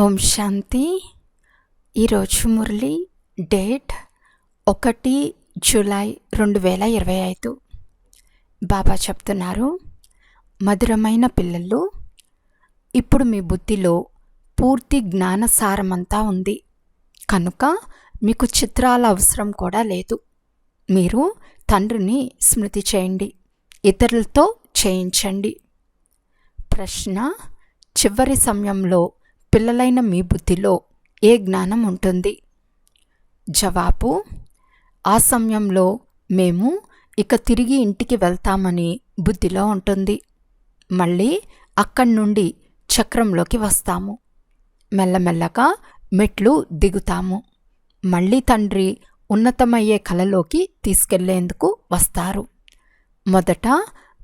ఓం శాంతి. ఈరోజు Murali date 1 July 2025. బాబా చెప్తున్నారు, మధురమైన పిల్లలు, ఇప్పుడు మీ బుద్ధిలో పూర్తి జ్ఞానసారమంతా ఉంది కనుక మీకు చిత్రాల అవసరం కూడా లేదు. మీరు తండ్రిని స్మృతి చేయండి, ఇతరులతో చేయించండి. ప్రశ్న: చివరి సమయంలో పిల్లలైన మీ బుద్ధిలో ఏ జ్ఞానం ఉంటుంది? జవాబు: ఆ సమయంలో మేము ఇక తిరిగి ఇంటికి వెళ్తామని బుద్ధిలో ఉంటుంది. మళ్ళీ అక్కడి నుండి చక్రంలోకి వస్తాము. మెల్లమెల్లగా మెట్లు దిగుతాము. మళ్ళీ తండ్రి ఉన్నతమయ్యే కలలోకి తీసుకెళ్లేందుకు వస్తారు. మొదట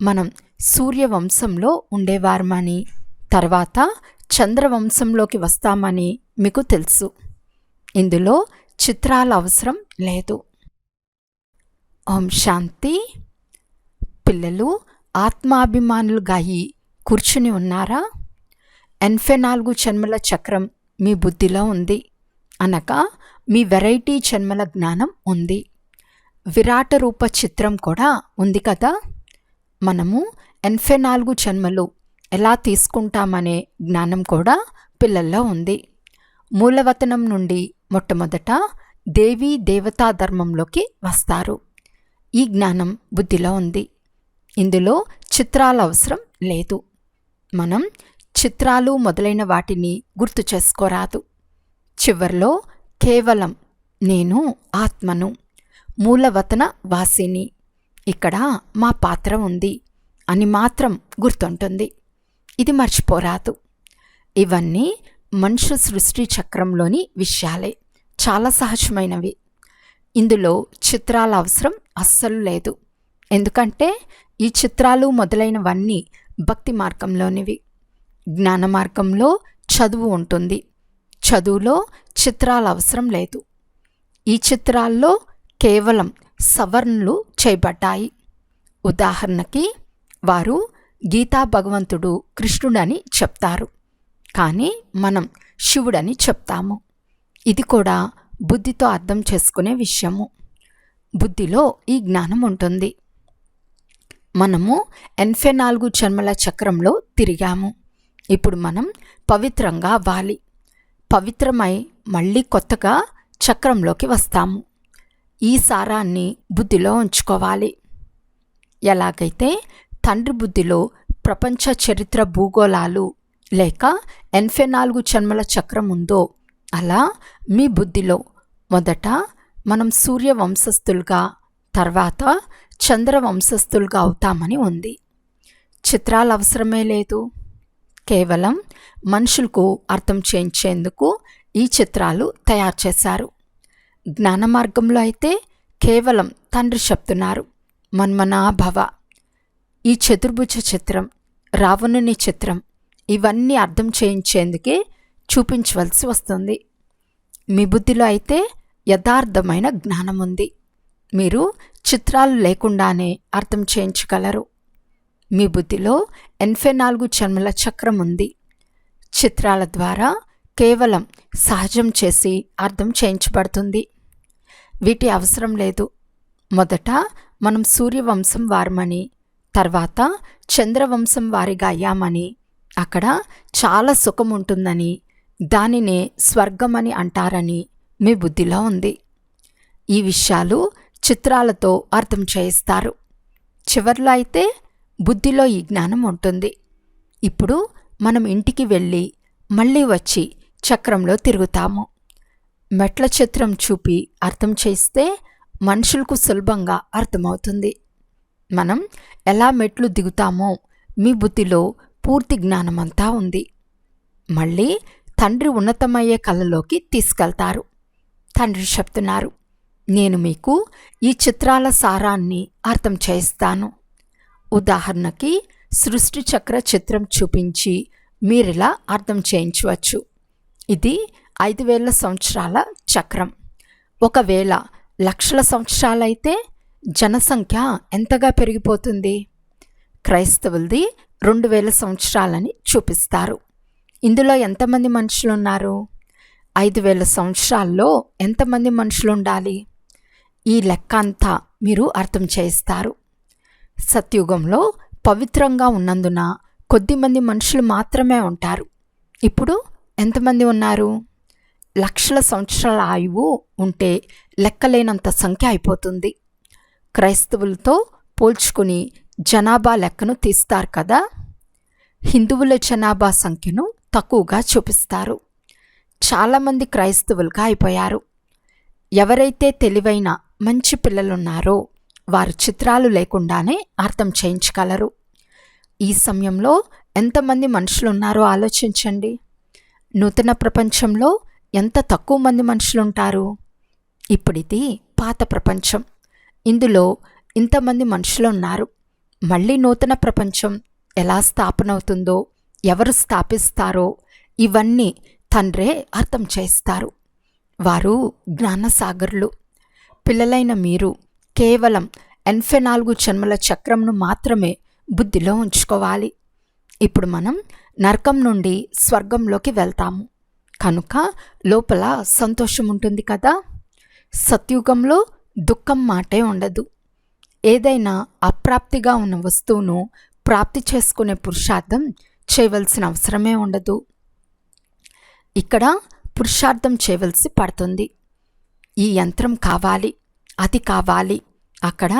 మనం సూర్యవంశంలో ఉండేవారమని, తర్వాత చంద్రవంశంలోకి వస్తామని మీకు తెలుసు. ఇందులో చిత్రాల అవసరం లేదు. ఓం శాంతి. పిల్లలు ఆత్మాభిమానులుగా అయి కూర్చుని ఉన్నారా? 84 జన్మల చక్రం మీ బుద్ధిలో ఉంది, అనగా మీ వెరైటీ జన్మల జ్ఞానం ఉంది. విరాట రూప చిత్రం కూడా ఉంది కదా. మనము 84 జన్మలు ఎలా తీసుకుంటామనే జ్ఞానం కూడా పిల్లల్లో ఉంది. మూలవతనం నుండి మొట్టమొదట దేవీ దేవతా ధర్మంలోకి వస్తారు. ఈ జ్ఞానం బుద్ధిలో ఉంది. ఇందులో చిత్రాల అవసరం లేదు. మనం చిత్రాలు మొదలైన వాటిని గుర్తు చేసుకోరాదు. చివర్లో కేవలం నేను ఆత్మను, మూలవతన వాసిని, ఇక్కడ మా పాత్ర ఉంది అని మాత్రం గుర్తుంటుంది. ఇది మర్చిపోరాదు. ఇవన్నీ మనుష్య సృష్టి చక్రంలోని విషయాలే, చాలా సహజమైనవి. ఇందులో చిత్రాల అవసరం అస్సలు లేదు. ఎందుకంటే ఈ చిత్రాలు మొదలైనవన్నీ భక్తి మార్గంలోనివి. జ్ఞాన మార్గంలో చదువు ఉంటుంది. చదువులో చిత్రాల అవసరం లేదు. ఈ చిత్రాల్లో కేవలం సవర్ణులు చేయబడ్డాయి. ఉదాహరణకి వారు గీతా భగవంతుడు కృష్ణుడని చెప్తారు, కానీ మనం శివుడని చెప్తాము. ఇది కూడా బుద్ధితో అర్థం చేసుకునే విషయము. బుద్ధిలో ఈ జ్ఞానం ఉంటుంది. మనము 84 జన్మల చక్రంలో తిరిగాము. ఇప్పుడు మనం పవిత్రంగా అవ్వాలి. పవిత్రమై మళ్ళీ కొత్తగా చక్రంలోకి వస్తాము. ఈ సారాన్ని బుద్ధిలో ఉంచుకోవాలి. ఎలాగైతే తండ్రి బుద్ధిలో ప్రపంచ చరిత్ర భూగోళాలు లేక 84 జన్మల చక్రం ఉందో, అలా మీ బుద్ధిలో మొదట మనం సూర్యవంశస్థులుగా, తర్వాత చంద్రవంశస్థులుగా అవుతామని ఉంది. చిత్రాల అవసరమే లేదు. కేవలం మనుషులకు అర్థం చేయించేందుకు ఈ చిత్రాలు తయారు చేశారు. జ్ఞాన మార్గంలో అయితే కేవలం తండ్రి చెప్తున్నారు, మన్మనాభవ. ఈ చతుర్భుజ చిత్రం, రావణుని చిత్రం, ఇవన్నీ అర్థం చేయించేందుకే చూపించవలసి వస్తుంది. మీ బుద్ధిలో అయితే యథార్థమైన జ్ఞానం ఉంది. మీరు చిత్రాలు లేకుండానే అర్థం చేయించగలరు. మీ బుద్ధిలో 84 జన్మల చక్రం ఉంది. చిత్రాల ద్వారా కేవలం సహజం చేసి అర్థం చేయించబడుతుంది. వీటి అవసరం లేదు. మొదట మనం సూర్యవంశం వారమని, తర్వాత చంద్రవంశం వారిగా అయ్యామని, అక్కడ చాలా సుఖం ఉంటుందని, దానినే స్వర్గమని అంటారని మీ బుద్ధిలో ఉంది. ఈ విషయాలు చిత్రాలతో అర్థం చేయిస్తారు. చివర్లో అయితే బుద్ధిలో ఈ జ్ఞానం ఉంటుంది. ఇప్పుడు మనం ఇంటికి వెళ్ళి మళ్ళీ వచ్చి చక్రంలో తిరుగుతాము. మెట్ల చిత్రం చూపి అర్థం చేస్తే మనుషులకు సులభంగా అర్థమవుతుంది. మనం ఎలా మెట్లు దిగుతామో మీ బుద్ధిలో పూర్తి జ్ఞానమంతా ఉంది. మళ్ళీ తండ్రి ఉన్నతమయ్యే కళలోకి తీసుకెళ్తారు. తండ్రి చెప్తున్నారు, నేను మీకు ఈ చిత్రాల సారాన్ని అర్థం చేయిస్తాను. ఉదాహరణకి సృష్టి చక్ర చిత్రం చూపించి మీరిలా అర్థం చేయించవచ్చు. ఇది 5000 సంవత్సరాల చక్రం. ఒకవేళ లక్షల సంవత్సరాలైతే జనసంఖ్య ఎంతగా పెరిగిపోతుంది? క్రైస్తవులది 2000 సంవత్సరాలని చూపిస్తారు. ఇందులో ఎంతమంది మనుషులున్నారు? 5,000 సంవత్సరాల్లో ఎంతమంది మనుషులుండాలి? ఈ లెక్క అంతా మీరు అర్థం చేస్తారు. సత్యుగంలో పవిత్రంగా ఉన్నందున కొద్దిమంది మనుషులు మాత్రమే ఉంటారు. ఇప్పుడు ఎంతమంది ఉన్నారు? లక్షల సంవత్సరాల ఆయువు ఉంటే లెక్కలేనంత సంఖ్య అయిపోతుంది. క్రైస్తవులతో పోల్చుకుని జనాభా లెక్కను తీస్తారు కదా. హిందువుల జనాభా సంఖ్యను తక్కువగా చూపిస్తారు. చాలామంది క్రైస్తవులుగా అయిపోయారు. ఎవరైతే తెలివైన మంచి పిల్లలున్నారో వారు చిత్రాలు లేకుండానే అర్థం చేయించగలరు. ఈ సమయంలో ఎంతమంది మనుషులున్నారో ఆలోచించండి. నూతన ప్రపంచంలో ఎంత తక్కువ మంది మనుషులుంటారు? ఇప్పుడిది పాత ప్రపంచం. ఇందులో ఇంతమంది మనుషులున్నారు. మళ్ళీ నూతన ప్రపంచం ఎలా స్థాపన అవుతుందో, ఎవరు స్థాపిస్తారో ఇవన్నీ తండ్రే అర్థం చేస్తారు. వారు జ్ఞానసాగరులు. పిల్లలైన మీరు కేవలం 84 జన్మల చక్రంను మాత్రమే బుద్ధిలో ఉంచుకోవాలి. ఇప్పుడు మనం నరకం నుండి స్వర్గంలోకి వెళ్తాము కనుక లోపల సంతోషం ఉంటుంది కదా. సత్యుగంలో దుఃఖం మాటే ఉండదు. ఏదైనా అప్రాప్తిగా ఉన్న వస్తువును ప్రాప్తి చేసుకునే పురుషార్థం చేయవలసిన అవసరమే ఉండదు. ఇక్కడ పురుషార్థం చేయవలసి పడుతుంది. ఈ యంత్రం కావాలి, అది కావాలి. అక్కడ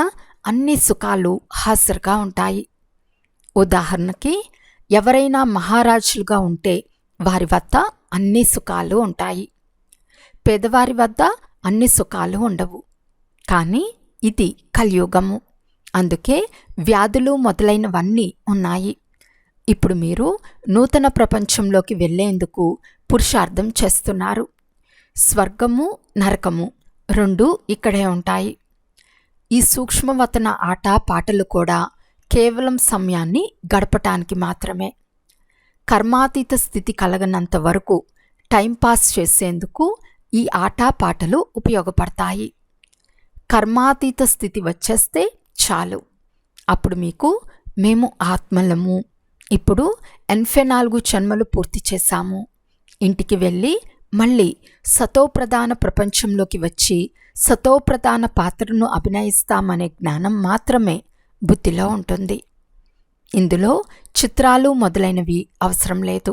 అన్ని సుఖాలు హాజరుగా ఉంటాయి. ఉదాహరణకి ఎవరైనా మహారాజులుగా ఉంటే వారి వద్ద అన్ని సుఖాలు ఉంటాయి. పేదవారి వద్ద అన్ని సుఖాలు ఉండవు. కానీ ఇది కలియుగము. అందుకే వ్యాధులు మొదలైనవన్నీ ఉన్నాయి. ఇప్పుడు మీరు నూతన ప్రపంచంలోకి వెళ్ళేందుకు పురుషార్థం చేస్తున్నారు. స్వర్గము నరకము రెండూ ఇక్కడే ఉంటాయి. ఈ సూక్ష్మవతన ఆట పాటలు కూడా కేవలం సమయాన్ని గడపటానికి మాత్రమే. కర్మాతీత స్థితి కలగనంత వరకు టైంపాస్ చేసేందుకు ఈ ఆట పాటలు ఉపయోగపడతాయి. కర్మాతీత స్థితి వచ్చేస్తే చాలు. అప్పుడు మీకు మేము ఆత్మలము, ఇప్పుడు 84 జన్మలు పూర్తి చేశాము, ఇంటికి వెళ్ళి మళ్ళీ సతోప్రధాన ప్రపంచంలోకి వచ్చి సతోప్రధాన పాత్రను అభినయిస్తామనే జ్ఞానం మాత్రమే బుద్ధిలో ఉంటుంది. ఇందులో చిత్రాలు మొదలైనవి అవసరం లేదు.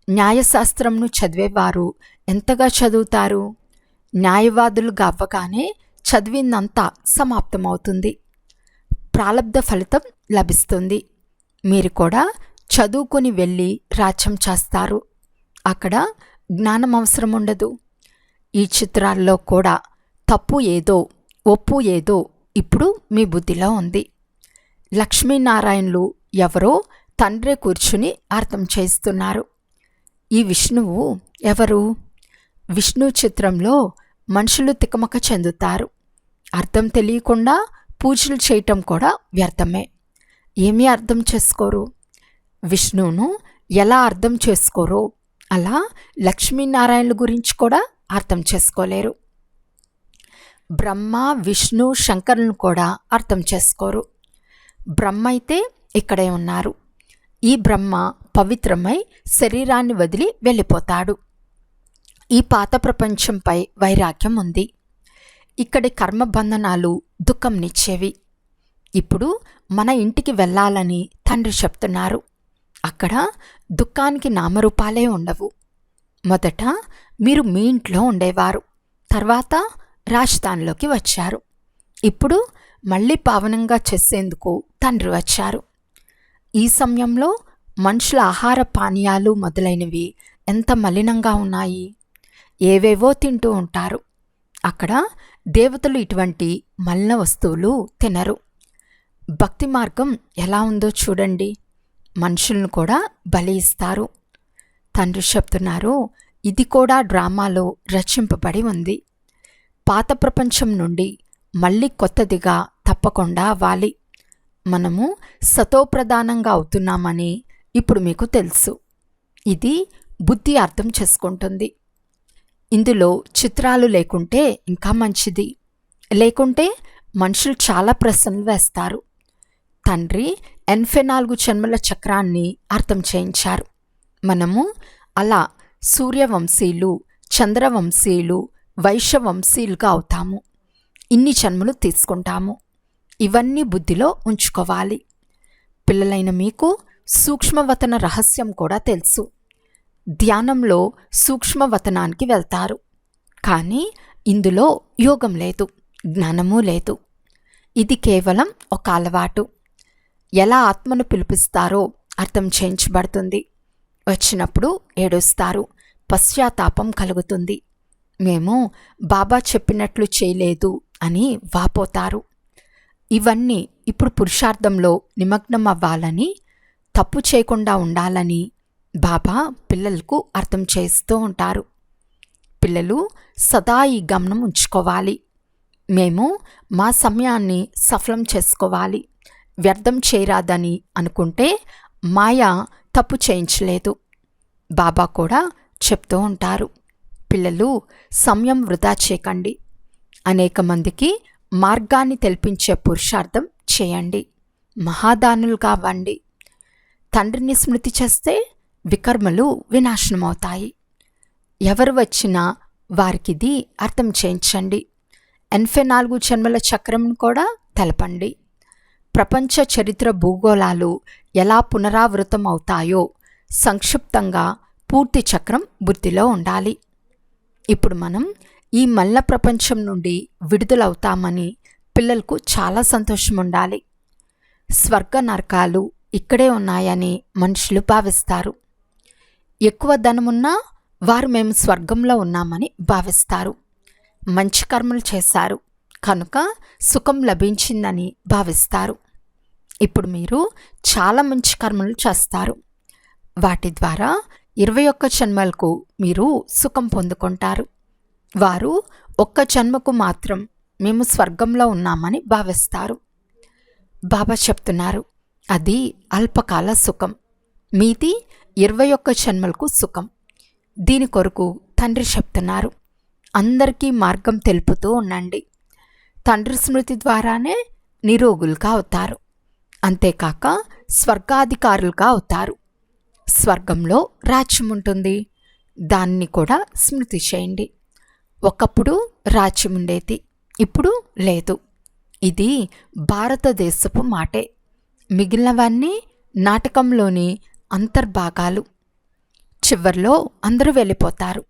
న్యాయశాస్త్రంను చదివేవారు ఎంతగా చదువుతారు? న్యాయవాదులుగా అవ్వగానే చదివిందంతా సమాప్తమవుతుంది. ప్రాలబ్ధ ఫలితం లభిస్తుంది. మీరు కూడా చదువుకుని వెళ్ళి రాజ్యం చేస్తారు. అక్కడ జ్ఞానం అవసరం ఉండదు. ఈ చిత్రాల్లో కూడా తప్పు ఏదో ఒప్పు ఏదో ఇప్పుడు మీ బుద్ధిలో ఉంది. లక్ష్మీనారాయణులు ఎవరో తండ్రే కూర్చుని అర్థం చేస్తున్నారు. ఈ విష్ణువు ఎవరు? విష్ణు చిత్రంలో మనుషులు తికమక చెందుతారు. అర్థం తెలియకుండా పూజలు చేయటం కూడా వ్యర్థమే. ఏమీ అర్థం చేసుకోరు. విష్ణువును ఎలా అర్థం చేసుకోరో అలా లక్ష్మీనారాయణుల గురించి కూడా అర్థం చేసుకోలేరు. బ్రహ్మ విష్ణు శంకరులను కూడా అర్థం చేసుకోరు. బ్రహ్మ అయితే ఇక్కడే ఉన్నారు. ఈ బ్రహ్మ పవిత్రమై శరీరాన్ని వదిలి వెళ్ళిపోతాడు. ఈ పాత ప్రపంచంపై వైరాగ్యం ఉంది. ఇక్కడి కర్మబంధనాలు దుఃఖంనిచ్చేవి. ఇప్పుడు మన ఇంటికి వెళ్ళాలని తండ్రి చెప్తున్నారు. అక్కడ దుఃఖానికి నామరూపాలే ఉండవు. మొదట మీరు మీ ఇంట్లో ఉండేవారు, తర్వాత రాజధానిలోకి వచ్చారు. ఇప్పుడు మళ్ళీ పావనంగా చేసేందుకు తండ్రి వచ్చారు. ఈ సమయంలో మనుషుల ఆహార పానీయాలు మొదలైనవి ఎంత మలినంగా ఉన్నాయి. ఏవేవో తింటూ ఉంటారు. అక్కడ దేవతలు ఇటువంటి మలిన వస్తువులు తినరు. భక్తి మార్గం ఎలా ఉందో చూడండి. మనుషులను కూడా బలి ఇస్తారు. తండ్రి చెప్తున్నారు, ఇది కూడా డ్రామాలో రచింపబడి ఉంది. పాత ప్రపంచం నుండి మళ్ళీ కొత్తదిగా తప్పకుండా అవ్వాలి. మనము సతోప్రధానంగా అవుతున్నామని ఇప్పుడు మీకు తెలుసు. ఇది బుద్ధి అర్థం చేసుకుంటుంది. ఇందులో చిత్రాలు లేకుంటే ఇంకా మంచిది. లేకుంటే మనుషులు చాలా ప్రశ్నలు వేస్తారు. తండ్రి 84 జన్మల చక్రాన్ని అర్థం చేయించారు. మనము అలా సూర్యవంశీయులు, చంద్రవంశీయులు, వైశ్యవంశీయులుగా అవుతాము. ఇన్ని జన్మలు తీసుకుంటాము. ఇవన్నీ బుద్ధిలో ఉంచుకోవాలి. పిల్లలైన మీకు సూక్ష్మవతన రహస్యం కూడా తెలుసు. ధ్యానంలో సూక్ష్మవతనానికి వెళ్తారు, కానీ ఇందులో యోగం లేదు, జ్ఞానమూ లేదు. ఇది కేవలం ఒక అలవాటు. ఎలా ఆత్మను పిలిపిస్తారో అర్థం చేయించబడుతుంది. వచ్చినప్పుడు ఏడుస్తారు, పశ్చాత్తాపం కలుగుతుంది. మేము బాబా చెప్పినట్లు చేయలేదు అని వాపోతారు. ఇవన్నీ ఇప్పుడు పురుషార్థంలో నిమగ్నం అవ్వాలని, తప్పు చేయకుండా ఉండాలని బాబా పిల్లలకు అర్థం చేస్తూ ఉంటారు. పిల్లలు సదా ఈ గమనం ఉంచుకోవాలి. మేము మా సమయాన్ని సఫలం చేసుకోవాలి, వ్యర్థం చేయరాదని అనుకుంటే మాయ తప్పు చేయించలేదు. బాబా కూడా చెప్తూ ఉంటారు, పిల్లలు సమయం వృధా చేయకండి. అనేక మందికి మార్గాన్ని తెలిపించే పురుషార్థం చేయండి. మహాదానులుగా అవ్వండి. తండ్రిని స్మృతి చేస్తే వికర్మలు వినాశనమవుతాయి. ఎవరు వచ్చినా వారికిది అర్థం చేయించండి. 84 జన్మల చక్రంను కూడా తెలపండి. ప్రపంచ చరిత్ర భూగోళాలు ఎలా పునరావృతం అవుతాయో సంక్షిప్తంగా పూర్తి చక్రం బుద్ధిలో ఉండాలి. ఇప్పుడు మనం ఈ మల్ల ప్రపంచం నుండి విడుదలవుతామని పిల్లలకు చాలా సంతోషం ఉండాలి. స్వర్గ నరకాలు ఇక్కడే ఉన్నాయని మనుషులు భావిస్తారు. ఎక్కువ ధనమున్నా వారు మేము స్వర్గంలో ఉన్నామని భావిస్తారు. మంచి కర్మలు చేశారు కనుక సుఖం లభించిందని భావిస్తారు. ఇప్పుడు చాలా మంచి కర్మలు చేస్తారు. వాటి ద్వారా 21 జన్మలకు మీరు సుఖం పొందుకుంటారు. వారు 1 జన్మకు మాత్రం మేము స్వర్గంలో ఉన్నామని భావిస్తారు. బాబా చెప్తున్నారు, అది అల్పకాల సుఖం. మీది 21 జన్మలకు సుఖం. దీని కొరకు తండ్రి చెప్తున్నారు, అందరికీ మార్గం తెలుపుతూ ఉండండి. తండ్రి స్మృతి ద్వారానే నిరోగులుగా అవుతారు. అంతేకాక స్వర్గాధికారులుగా అవుతారు. స్వర్గంలో రాజ్యం ఉంటుంది, దాన్ని కూడా స్మృతి చేయండి. ఒకప్పుడు రాజ్యం ఉండేది, ఇప్పుడు లేదు. ఇది భారతదేశపు మాటే. మిగిలినవన్నీ నాటకంలోని అంతర్భాగాలు. చివర్లో అందరూ వెళ్ళిపోతారు.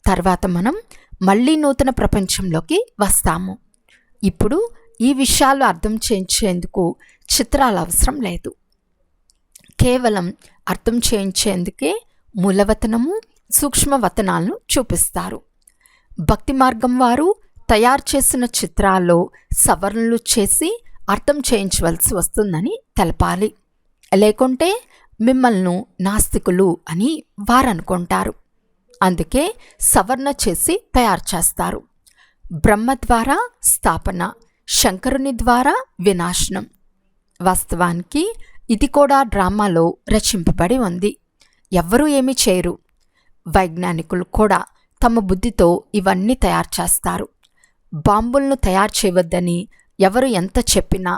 తర్వాత మనం మళ్ళీ నూతన ప్రపంచంలోకి వస్తాము. ఇప్పుడు ఈ విషయాలు అర్థం చేయించేందుకు చిత్రాలు అవసరం లేదు. కేవలం అర్థం చేయించేందుకే మూలవతనము, సూక్ష్మవతనాలను చూపిస్తారు. భక్తి మార్గం వారు తయారు చేసిన చిత్రాల్లో సవరణలు చేసి అర్థం చేయించవలసి వస్తుందని తెలపాలి. లేకుంటే మిమ్మల్ని నాస్తికులు అని వారనుకుంటారు. అందుకే సవరణ చేసి తయారు చేస్తారు. బ్రహ్మ ద్వారా స్థాపన, శంకరుని ద్వారా వినాశనం. వాస్తవానికి ఇది కూడా డ్రామాలో రచింపబడి ఉంది. ఎవ్వరూ ఏమీ చేయరు. వైజ్ఞానికులు కూడా తమ బుద్ధితో ఇవన్నీ తయారు చేస్తారు. బాంబులను తయారు చేయవద్దని ఎవరు ఎంత చెప్పినా,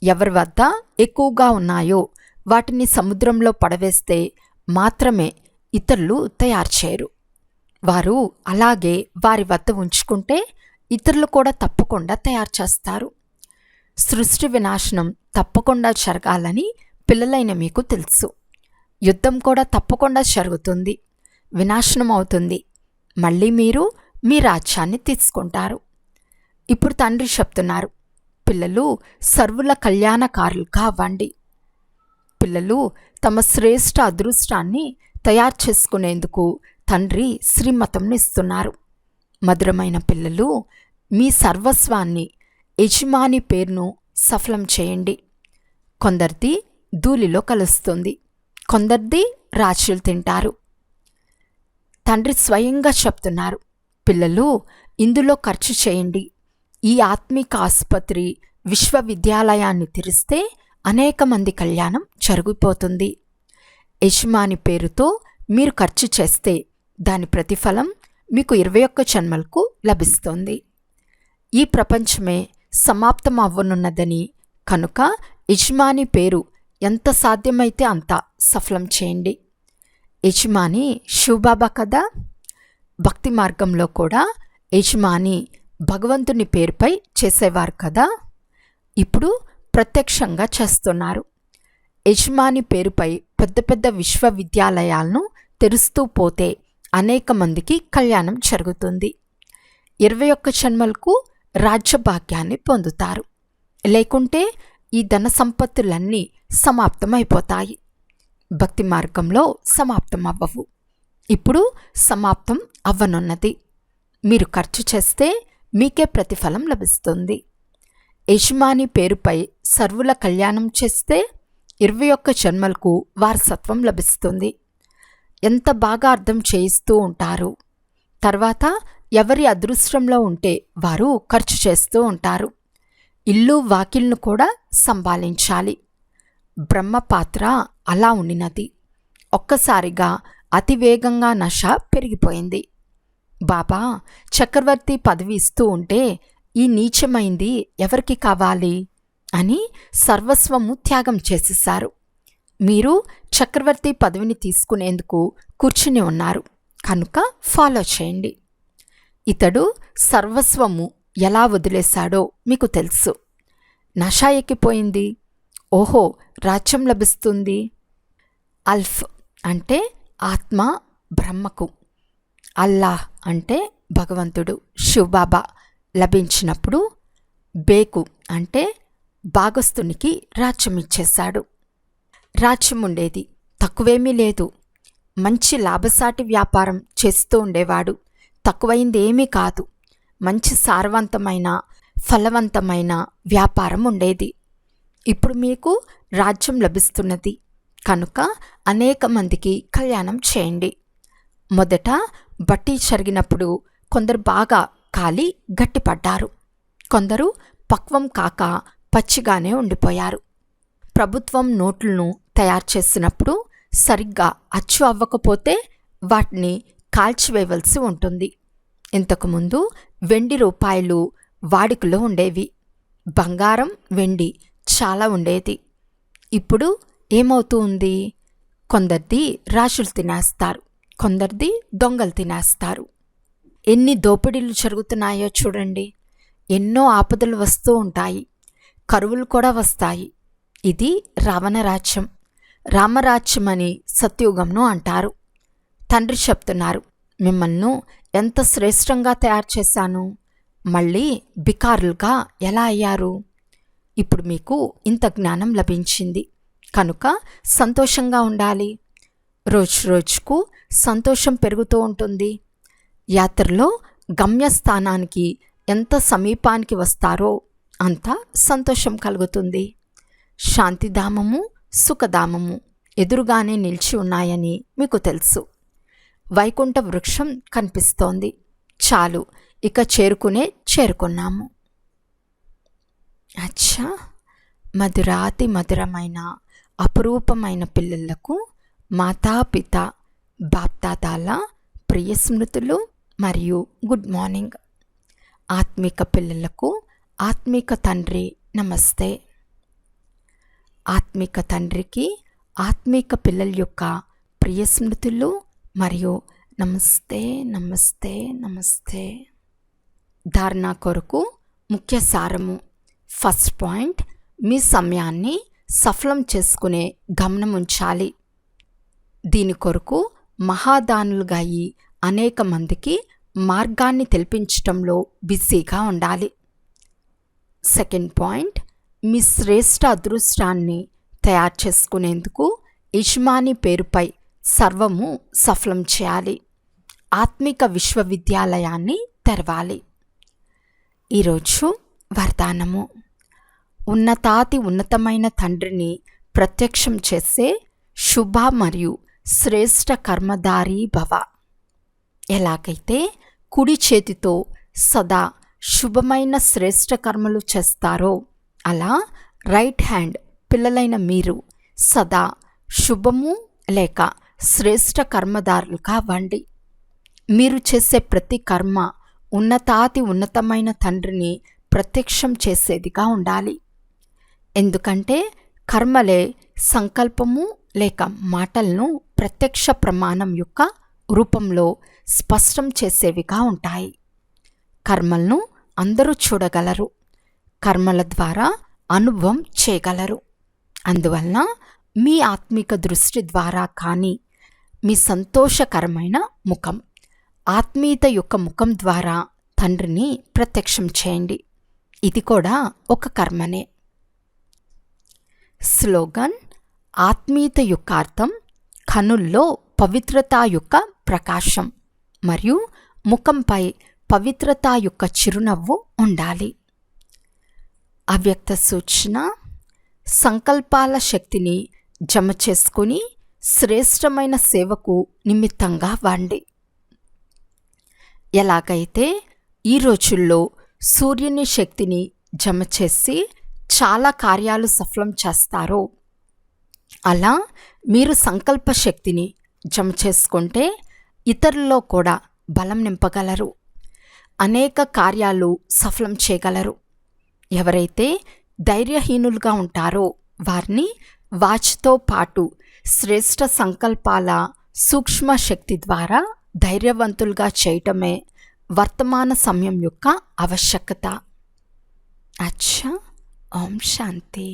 ఎవరి వద్ద ఎక్కువగా ఉన్నాయో వాటిని సముద్రంలో పడవేస్తే మాత్రమే ఇతరులు తయారు చేయరు. వారు అలాగే వారి వద్ద ఉంచుకుంటే ఇతరులు కూడా తప్పకుండా తయారు చేస్తారు. సృష్టి వినాశనం తప్పకుండా జరగాలని పిల్లలైన మీకు తెలుసు. యుద్ధం కూడా తప్పకుండా జరుగుతుంది, వినాశనం అవుతుంది. మళ్ళీ మీరు మీ రాజ్యాన్ని తీసుకుంటారు. ఇప్పుడు తండ్రి చెప్తున్నారు, పిల్లలు సర్వుల కళ్యాణకారులుగా అవ్వండి. పిల్లలు తమ శ్రేష్ఠ అదృష్టాన్ని తయారు చేసుకునేందుకు తండ్రి శ్రీమతంను ఇస్తున్నారు. మధురమైన పిల్లలు, మీ సర్వస్వాన్ని, యజమాని పేరును సఫలం చేయండి. కొందరిది ధూళిలో కలుస్తుంది, కొందరిది రాశులు తింటారు. తండ్రి స్వయంగా చెప్తున్నారు, పిల్లలు ఇందులో ఖర్చు చేయండి. ఈ ఆత్మిక ఆసుపత్రి, విశ్వవిద్యాలయాన్ని తెరిస్తే అనేక మంది కళ్యాణం జరిగిపోతుంది. యజమాని పేరుతో మీరు ఖర్చు చేస్తే దాని ప్రతిఫలం మీకు 21 జన్మలకు లభిస్తుంది. ఈ ప్రపంచమే సమాప్తం అవ్వనున్నదని కనుక యజమాని పేరు ఎంత సాధ్యమైతే అంత సఫలం చేయండి. యజమాని శివబాబా కదా. భక్తి మార్గంలో కూడా యజమాని భగవంతుని పేరుపై చేసేవారు కదా. ఇప్పుడు ప్రత్యక్షంగా చేస్తున్నారు. యజమాని పేరుపై పెద్ద పెద్ద విశ్వవిద్యాలయాలను తెరుస్తూ పోతే అనేక మందికి కళ్యాణం జరుగుతుంది. 21 జన్మలకు రాజ్యభాగ్యాన్ని పొందుతారు. లేకుంటే ఈ ధన సంపత్తులన్నీ సమాప్తమైపోతాయి. భక్తి మార్గంలో సమాప్తం అవ్వవు. ఇప్పుడు సమాప్తం అవ్వనున్నది. మీరు ఖర్చు చేస్తే మీకే ప్రతిఫలం లభిస్తుంది. యజమాని పేరుపై సర్వుల కళ్యాణం చేస్తే 21 జన్మలకు వారసత్వం లభిస్తుంది. ఎంత బాగా అర్థం చేయిస్తూ ఉంటారు. తర్వాత ఎవరి అదృష్టంలో ఉంటే వారు ఖర్చు చేస్తూ ఉంటారు. ఇల్లు వాకిల్ను కూడా సంభాళించాలి. బ్రహ్మ పాత్ర అలా ఉండినది. ఒక్కసారిగా అతివేగంగా నష పెరిగిపోయింది. బాబా చక్రవర్తి పదవి ఇస్తూ ఉంటే ఈ నీచమైంది ఎవరికి కావాలి అని సర్వస్వము త్యాగం చేసేశారు. మీరు చక్రవర్తి పదవిని తీసుకునేందుకు కూర్చుని ఉన్నారు కనుక ఫాలో చేయండి. ఇతడు సర్వస్వము ఎలా వదిలేశాడో మీకు తెలుసు. నష ఎక్కిపోయింది. ఓహో, రాజ్యం లభిస్తుంది. అల్ఫ్ అంటే ఆత్మ బ్రహ్మకు, అల్లాహ్ అంటే భగవంతుడు శివబాబా లభించినప్పుడు బేకు అంటే భాగస్థునికి రాజ్యం ఇచ్చేశాడు. రాజ్యం ఉండేది, తక్కువేమీ లేదు. మంచి లాభసాటి వ్యాపారం చేస్తూ ఉండేవాడు. తక్కువైంది ఏమీ కాదు. మంచి సారవంతమైన ఫలవంతమైన వ్యాపారం ఉండేది. ఇప్పుడు మీకు రాజ్యం లభిస్తున్నది కనుక అనేక మందికి కళ్యాణం చేయండి. మొదట బట్టి జరిగినప్పుడు కొందరు బాగా కాలి గట్టిపడ్డారు. కొందరు పక్వం కాక పచ్చిగానే ఉండిపోయారు. ప్రభుత్వం నోట్లను తయారు చేసినప్పుడు సరిగ్గా అచ్చు అవ్వకపోతే వాటిని కాల్చివేయవలసి ఉంటుంది. ఇంతకుముందు వెండి రూపాయలు వాడుకలో ఉండేవి. బంగారం వెండి చాలా ఉండేది. ఇప్పుడు ఏమవుతూ ఉంది? కొందరిది రాజులు తినేస్తారు, కొందరిది దొంగలు తినేస్తారు. ఎన్ని దోపిడీలు జరుగుతున్నాయో చూడండి. ఎన్నో ఆపదలు వస్తూ ఉంటాయి, కరువులు కూడా వస్తాయి. ఇది రావణరాజ్యం. రామరాజ్యం అని సత్యుగంను అంటారు. తండ్రి చెప్తున్నారు, మిమ్మల్ని ఎంత శ్రేష్టంగా తయారు చేశాను, మళ్ళీ బికారులుగా ఎలా అయ్యారు? ఇప్పుడు మీకు ఇంత జ్ఞానం లభించింది కనుక సంతోషంగా ఉండాలి. రోజు రోజుకు సంతోషం పెరుగుతూ ఉంటుంది. యాత్రలో గమ్యస్థానానికి ఎంత సమీపానికి వస్తారో అంత సంతోషం కలుగుతుంది. శాంతిధామము సుఖధామము ఎదురుగానే నిలిచి ఉన్నాయని మీకు తెలుసు. వైకుంఠ వృక్షం కనిపిస్తోంది. చాలు, ఇక చేరుకున్నాము. అచ్చా, మధురాతి మధురమైన అపురూపమైన పిల్లలకు మాతాపిత బాప్దాదాల ప్రియ స్మృతులు మరియు గుడ్ మార్నింగ్. ఆత్మిక పిల్లలకు ఆత్మిక తండ్రి నమస్తే. ఆత్మిక తండ్రికి ఆత్మిక పిల్లల యొక్క ప్రియ స్మృతులు మరియు నమస్తే నమస్తే నమస్తే. ధారణ కొరకు ముఖ్య సారము. ఫస్ట్ పాయింట్, మీ సమయాన్ని సఫలం చేసుకునే గమనం ఉంచాలి. దీని కొరకు మహాదానులుగా అయి అనేక మందికి మార్గాన్ని తెలిపించటంలో బిజీగా ఉండాలి. సెకండ్ పాయింట్, మీ శ్రేష్ఠ అదృష్టాన్ని తయారు చేసుకునేందుకు యజమాని పేరుపై సర్వము సఫలం చేయాలి. ఆత్మిక విశ్వవిద్యాలయాన్ని తెరవాలి. ఈరోజు వరదానము. ఉన్నతాతి ఉన్నతమైన తండ్రిని ప్రత్యక్షం చేసే శుభ మరియు శ్రేష్ఠ కర్మధారీ భవ. ఎలాగైతే కుడి చేతితో సదా శుభమైన శ్రేష్ఠ కర్మలు చేస్తారో అలా రైట్ హ్యాండ్ పిల్లలైన మీరు సదా శుభము లేక శ్రేష్ఠ కర్మదారులు కావండి. మీరు చేసే ప్రతి కర్మ ఉన్నతాతి ఉన్నతమైన తండ్రిని ప్రత్యక్షం చేసేదిగా ఉండాలి. ఎందుకంటే కర్మలే సంకల్పము లేక మాటలను ప్రత్యక్ష ప్రమాణం యొక్క రూపంలో స్పష్టం చేసేవిగా ఉంటాయి. కర్మలను అందరూ చూడగలరు, కర్మల ద్వారా అనుభవం చేయగలరు. అందువలన మీ ఆత్మిక దృష్టి ద్వారా కానీ మీ సంతోషకరమైన ముఖం, ఆత్మీయత యొక్క ముఖం ద్వారా తండ్రిని ప్రత్యక్షం చేయండి. ఇది కూడా ఒక కర్మనే. స్లోగన్: ఆత్మీయత యొక్క అర్థం కనుల్లో పవిత్రత యొక్క ప్రకాశం మరియు ముఖంపై పవిత్రత యొక్క చిరునవ్వు ఉండాలి. అవ్యక్త సూచన: సంకల్పాల శక్తిని జమ చేసుకుని శ్రేష్టమైన సేవకు నిమిత్తంగా వాడండి. ఎలాగైతే ఈ రోజుల్లో సూర్యుని శక్తిని జమ చేసి చాలా కార్యాలు సఫలం చేస్తారో, అలా మీరు సంకల్ప శక్తిని జమ చేసుకుంటే ఇతరుల్లో కూడా బలం నింపగలరు, అనేక కార్యాలు సఫలం చేయగలరు. ఎవరైతే ధైర్యహీనులుగా ఉంటారో వారిని వాచ్తో పాటు శ్రేష్ట సంకల్పాల సూక్ష్మ శక్తి ద్వారా ధైర్యవంతులుగా చేయటమే వర్తమాన సమయం యొక్క ఆవశ్యకత. అచ్చా. ఓం శాంతి.